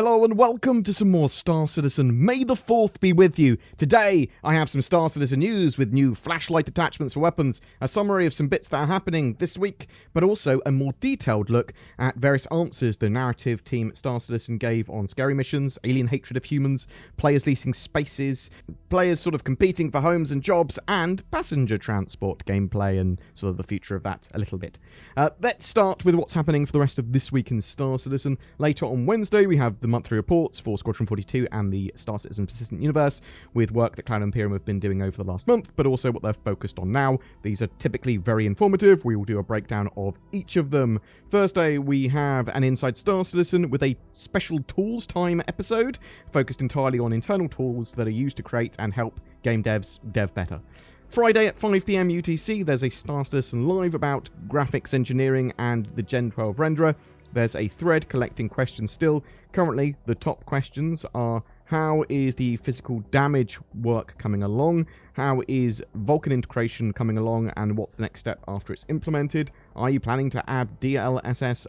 Hello and welcome to some more Star Citizen. May the 4th be with you. Today, I have some Star Citizen news with new flashlight attachments for weapons, a summary of some bits that are happening this week, but also a more detailed look at various answers the narrative team at Star Citizen gave on scary missions, alien hatred of humans, players leasing spaces, players sort of competing for homes and jobs, and passenger transport gameplay and sort of the future of that a little bit. Let's start with what's happening for the rest of this week in Star Citizen. Later on Wednesday, we have the monthly reports for Squadron 42 and the Star Citizen Persistent Universe, with work that Cloud Imperium have been doing over the last month, but also what they're focused on now. These are typically very informative. We will do a breakdown of each of them. Thursday, we have an Inside Star Citizen with a special Tools Time episode, focused entirely on internal tools that are used to create and help game devs dev better. Friday at 5 PM UTC, there's a Star Citizen Live about graphics engineering and the Gen 12 renderer. There's a thread collecting questions still. Currently, the top questions are: how is the physical damage work coming along? How is Vulkan integration coming along, and what's the next step after it's implemented? Are you planning to add DLSS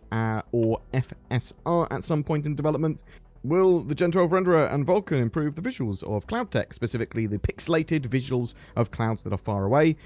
or FSR at some point in development? Will the Gen 12 renderer and Vulkan improve the visuals of cloud tech, specifically the pixelated visuals of clouds that are far away?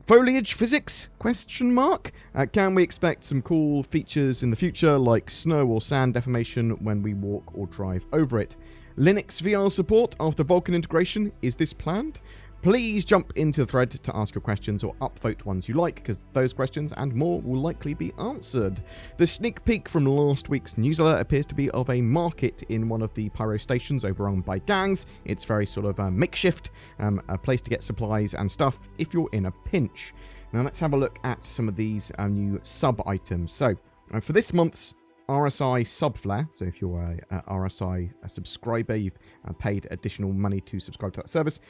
Foliage physics? Question mark? Can we expect some cool features in the future, like snow or sand deformation when we walk or drive over it? Linux VR support after Vulkan integration? Is this planned? Please jump into the thread to ask your questions or upvote ones you like, because those questions and more will likely be answered. The sneak peek from last week's newsletter appears to be of a market in one of the pyro stations overrun by gangs. It's very sort of makeshift, a place to get supplies and stuff if you're in a pinch. Now let's have a look at some of these new sub-items. So, for this month's RSI Subflare, so if you're a RSI subscriber, you've paid additional money to subscribe to that service,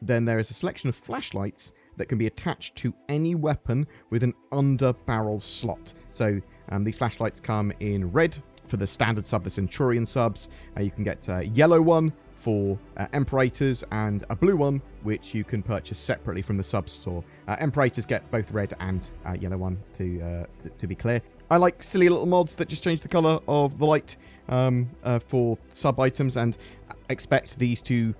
then there is a selection of flashlights that can be attached to any weapon with an under-barrel slot. So these flashlights come in red for the standard sub, the Centurion subs. You can get a yellow one for Emperators and a blue one, which you can purchase separately from the sub store. Emperators get both red and yellow one, to be clear. I like silly little mods that just change the colour of the light for sub-items, and expect these to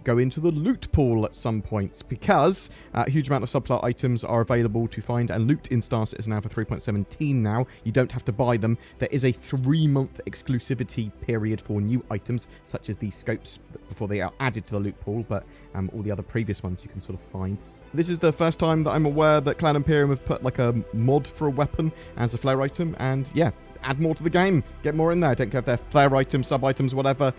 go into the loot pool at some points, because a huge amount of subplot items are available to find and loot in Star Citizen Alpha 3.17 now. You don't have to buy them. There is a 3-month exclusivity period for new items, such as these scopes, before they are added to the loot pool, but all the other previous ones you can sort of find. This is the first time that I'm aware that Cloud Imperium have put like a mod for a weapon as a flare item, and yeah, add more to the game. Get more in there. Don't care if they're flare items, sub-items, whatever.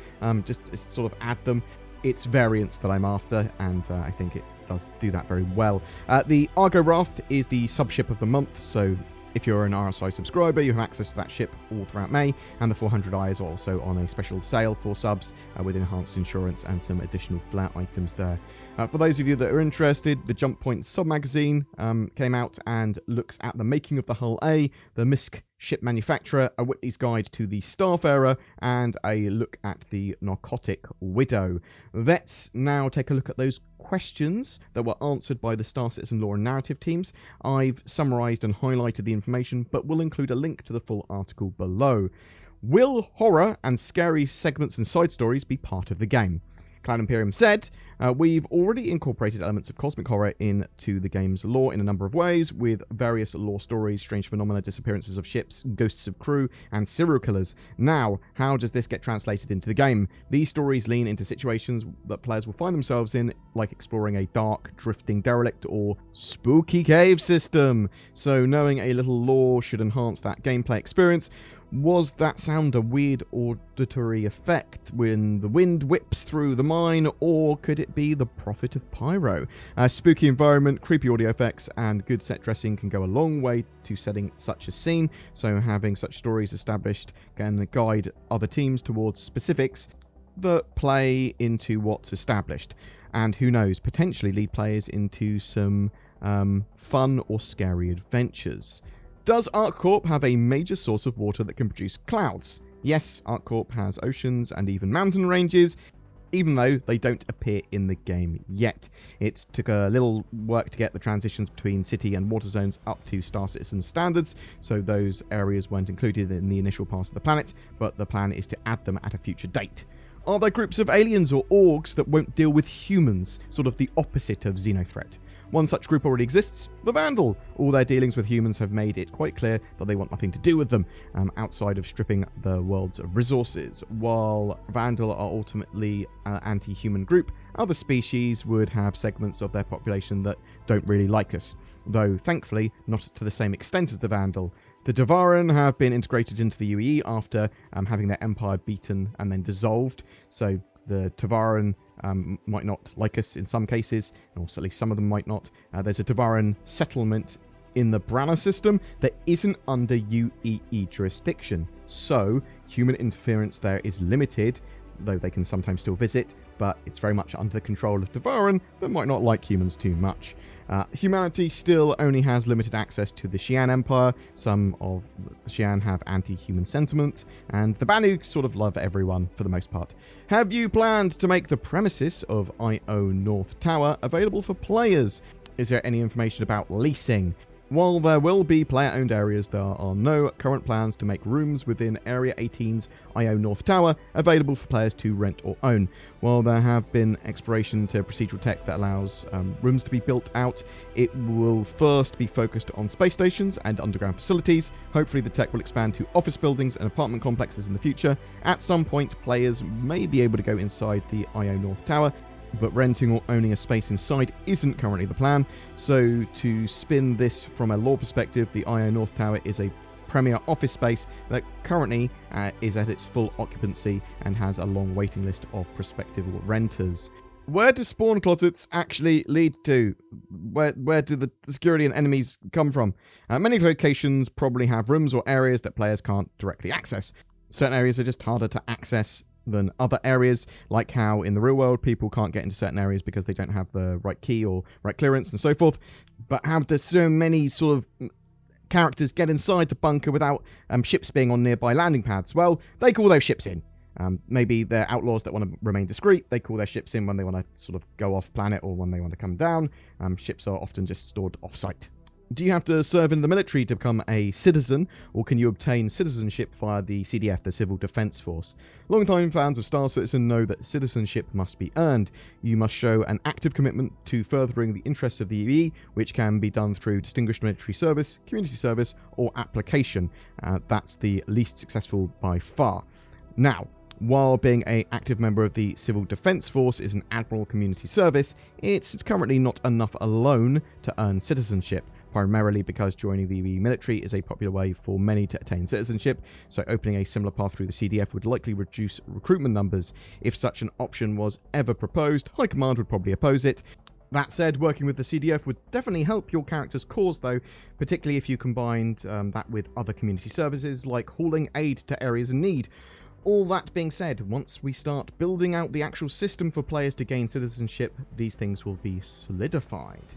Just sort of add them. It's variants that I'm after, and I think it does do that very well. The Argo Raft is the sub-ship of the month, so if you're an RSI subscriber, you have access to that ship all throughout May, and the 400i is also on a special sale for subs with enhanced insurance and some additional flare items there. For those of you that are interested, the Jump Point sub-magazine came out and looks at the making of the Hull A, the MISC ship manufacturer, a Whitley's Guide to the Starfarer, and a look at the Narcotic Widow. Let's now take a look at those questions that were answered by the Star Citizen lore and narrative teams. I've summarised and highlighted the information, but we'll include a link to the full article below. Will horror and scary segments and side stories be part of the game? Cloud Imperium said, we've already incorporated elements of cosmic horror into the game's lore in a number of ways, with various lore stories, strange phenomena, disappearances of ships, ghosts of crew, and serial killers. Now, how does this get translated into the game? These stories lean into situations that players will find themselves in, like exploring a dark, drifting derelict or spooky cave system. So knowing a little lore should enhance that gameplay experience. Was that sound a weird auditory effect when the wind whips through the mine, or could it be the profit of pyro? A spooky environment, creepy audio effects, and good set dressing can go a long way to setting such a scene, so having such stories established can guide other teams towards specifics that play into what's established, and who knows, potentially lead players into some fun or scary adventures. Does ArcCorp have a major source of water that can produce clouds? Yes, ArcCorp has oceans and even mountain ranges. even though they don't appear in the game yet. It took a little work to get the transitions between city and water zones up to Star Citizen standards, so those areas weren't included in the initial pass of the planet, but the plan is to add them at a future date. Are there groups of aliens or orgs that won't deal with humans, sort of the opposite of Xenothreat? One such group already exists, the Vandal. All their dealings with humans have made it quite clear that they want nothing to do with them, outside of stripping the world's resources. While Vandal are ultimately an anti-human group, other species would have segments of their population that don't really like us, though thankfully not to the same extent as the Vandal. The Tavaran have been integrated into the UE after having their empire beaten and then dissolved, so the Tavaran might not like us in some cases, or at least some of them might not. There's a Tavaran settlement in the Branna system that isn't under UEE jurisdiction, so human interference there is limited, though they can sometimes still visit, but it's very much under the control of Tavaran that might not like humans too much. Humanity still only has limited access to the Xi'an Empire. Some of the Xi'an have anti-human sentiment, and the Banu sort of love everyone for the most part. Have you planned to make the premises of IO North Tower available for players? Is there any information about leasing? While there will be player-owned areas, there are no current plans to make rooms within Area 18's IO North Tower available for players to rent or own. While there have been exploration to procedural tech that allows rooms to be built out, it will first be focused on space stations and underground facilities. Hopefully the tech will expand to office buildings and apartment complexes in the future. At some point, players may be able to go inside the IO North Tower, but renting or owning a space inside isn't currently the plan. So to spin this from a lore perspective, the IO North Tower is a premier office space that currently is at its full occupancy and has a long waiting list of prospective renters. Where do spawn closets actually lead to? Where do the security and enemies come from? Many locations probably have rooms or areas that players can't directly access. Certain areas are just harder to access than other areas, like how in the real world people can't get into certain areas because they don't have the right key or right clearance and so forth. But how does so many sort of characters get inside the bunker without ships being on nearby landing pads? Well, they call those ships in. Maybe they're outlaws that want to remain discreet. They call their ships in when they want to sort of go off planet or when they want to come down. Ships are often just stored off-site. Do you have to serve in the military to become a citizen, or can you obtain citizenship via the CDF, the Civil Defence Force? Longtime fans of Star Citizen know that citizenship must be earned. You must show an active commitment to furthering the interests of the UE, which can be done through distinguished military service, community service, or application. That's the least successful by far. Now, while being an active member of the Civil Defence Force is an admirable community service, it's currently not enough alone to earn citizenship, primarily because joining the UE military is a popular way for many to attain citizenship, so opening a similar path through the CDF would likely reduce recruitment numbers. If such an option was ever proposed, High Command would probably oppose it. That said, working with the CDF would definitely help your character's cause though, particularly if you combined that with other community services like hauling aid to areas in need. All that being said, once we start building out the actual system for players to gain citizenship, these things will be solidified.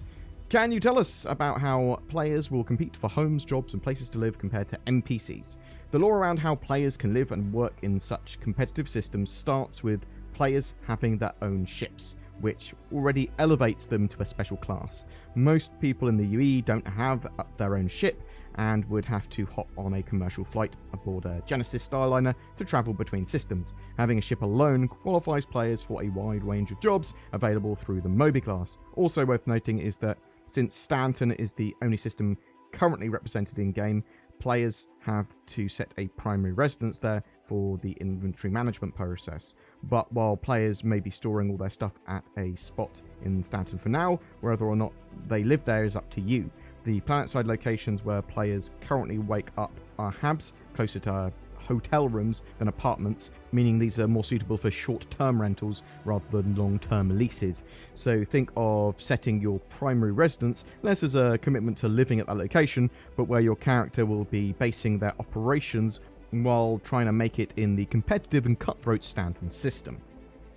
Can you tell us about how players will compete for homes, jobs, and places to live compared to NPCs? The lore around how players can live and work in such competitive systems starts with players having their own ships, which already elevates them to a special class. Most people in the UE don't have their own ship and would have to hop on a commercial flight aboard a Genesis Starliner to travel between systems. Having a ship alone qualifies players for a wide range of jobs available through the Moby class. Also worth noting is that since Stanton is the only system currently represented in-game, players have to set a primary residence there for the inventory management process. But while players may be storing all their stuff at a spot in Stanton for now, whether or not they live there is up to you. The planetside locations where players currently wake up are hubs, closer to hotel rooms than apartments, meaning these are more suitable for short-term rentals rather than long-term leases. So think of setting your primary residence less as a commitment to living at that location, but where your character will be basing their operations while trying to make it in the competitive and cutthroat Stanton system.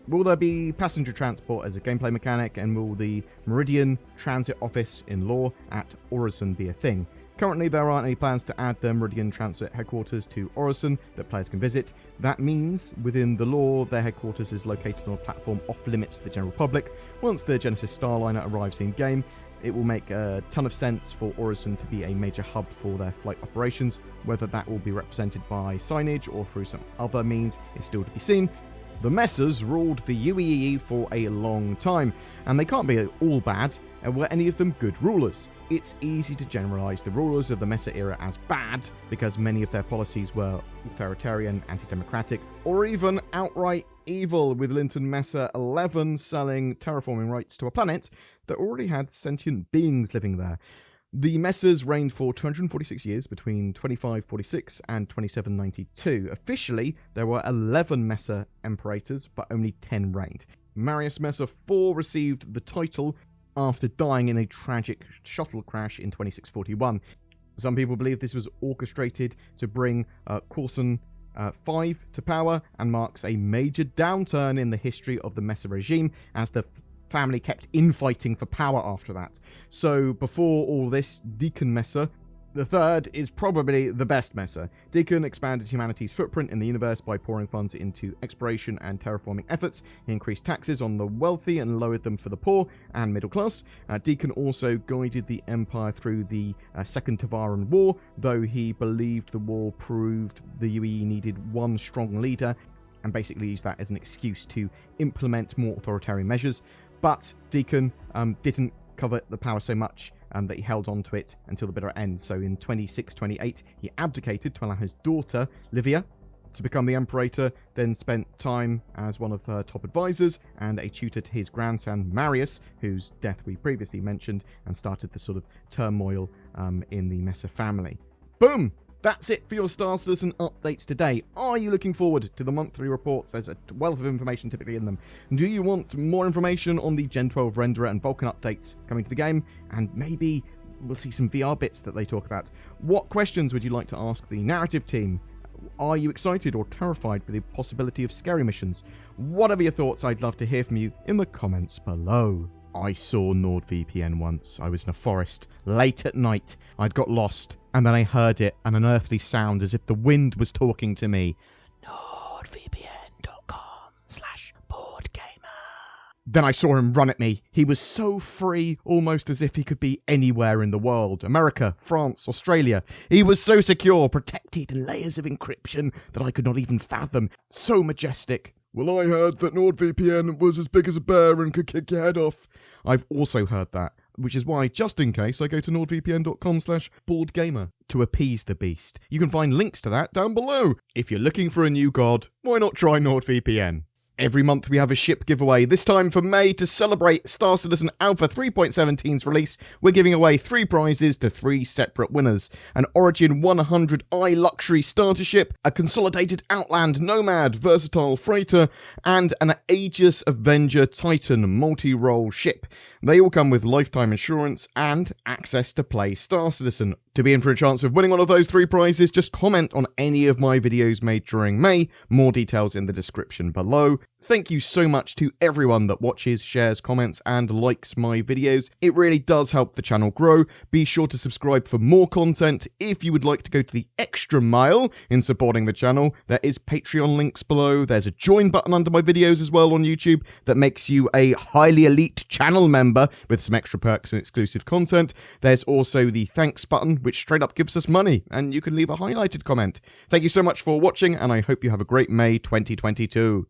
Will there be passenger transport as a gameplay mechanic, and will the Meridian Transit Office in lore at Orison be a thing? Currently, there aren't any plans to add the Meridian Transit headquarters to Orison that players can visit. That means, within the lore, their headquarters is located on a platform off-limits to the general public. Once the Genesis Starliner arrives in-game, it will make a ton of sense for Orison to be a major hub for their flight operations. Whether that will be represented by signage or through some other means is still to be seen. The Messers ruled the UEE for a long time, and they can't be all bad. Were any of them good rulers? It's easy to generalise the rulers of the Messer era as bad, because many of their policies were authoritarian, anti-democratic, or even outright evil, with Linton Messer 11 selling terraforming rights to a planet that already had sentient beings living there. The Messers reigned for 246 years between 2546 and 2792. Officially, there were 11 Messer Emperators, but only 10 reigned. Marius Messer IV received the title after dying in a tragic shuttle crash in 2641. Some people believe this was orchestrated to bring Corson 5 to power, and marks a major downturn in the history of the Messer regime, as the family kept infighting for power after that. So before all this, Deacon Messer the third is probably the best Messer. Deacon expanded humanity's footprint in the universe by pouring funds into exploration and terraforming efforts. He increased taxes on the wealthy and lowered them for the poor and middle class. Deacon also guided the Empire through the Second Tavaran War, though he believed the war proved the UE needed one strong leader, and basically used that as an excuse to implement more authoritarian measures. But Deacon didn't covet the power so much that he held on to it until the bitter end. So in 2628, he abdicated to allow his daughter, Livia, to become the Imperator, then spent time as one of her top advisors and a tutor to his grandson, Marius, whose death we previously mentioned, and started the sort of turmoil in the Messer family. Boom! That's it for your Star Citizen updates today. Are you looking forward to the monthly reports? There's a wealth of information typically in them. Do you want more information on the Gen 12 renderer and Vulkan updates coming to the game? And maybe we'll see some VR bits that they talk about. What questions would you like to ask the narrative team? Are you excited or terrified by the possibility of scary missions? Whatever your thoughts, I'd love to hear from you in the comments below. I saw NordVPN once. I was in a forest, late at night. I'd got lost, and then I heard it, an unearthly sound as if the wind was talking to me. NordVPN.com/BoredGamer. Then I saw him run at me. He was so free, almost as if he could be anywhere in the world. America, France, Australia. He was so secure, protected in layers of encryption that I could not even fathom. So majestic. Well, I heard that NordVPN was as big as a bear and could kick your head off. I've also heard that, which is why, just in case, I go to nordvpn.com/BoredGamer to appease the beast. You can find links to that down below. If you're looking for a new god, why not try NordVPN? Every month we have a ship giveaway. This time for May, to celebrate Star Citizen Alpha 3.17's release, we're giving away 3 prizes to 3 separate winners. An Origin 100i luxury starter ship, a consolidated Outland Nomad versatile freighter, and an Aegis Avenger Titan multi-role ship. They all come with lifetime insurance and access to play Star Citizen. To be in for a chance of winning one of those 3 prizes, just comment on any of my videos made during May. More details in the description below. Thank you so much to everyone that watches, shares, comments, and likes my videos. It really does help the channel grow. Be sure to subscribe for more content. If you would like to go to the extra mile in supporting the channel, there is Patreon links below. There's a join button under my videos as well on YouTube that makes you a highly elite channel member with some extra perks and exclusive content. There's also the thanks button, which straight up gives us money, and you can leave a highlighted comment. Thank you so much for watching, and I hope you have a great May 2022.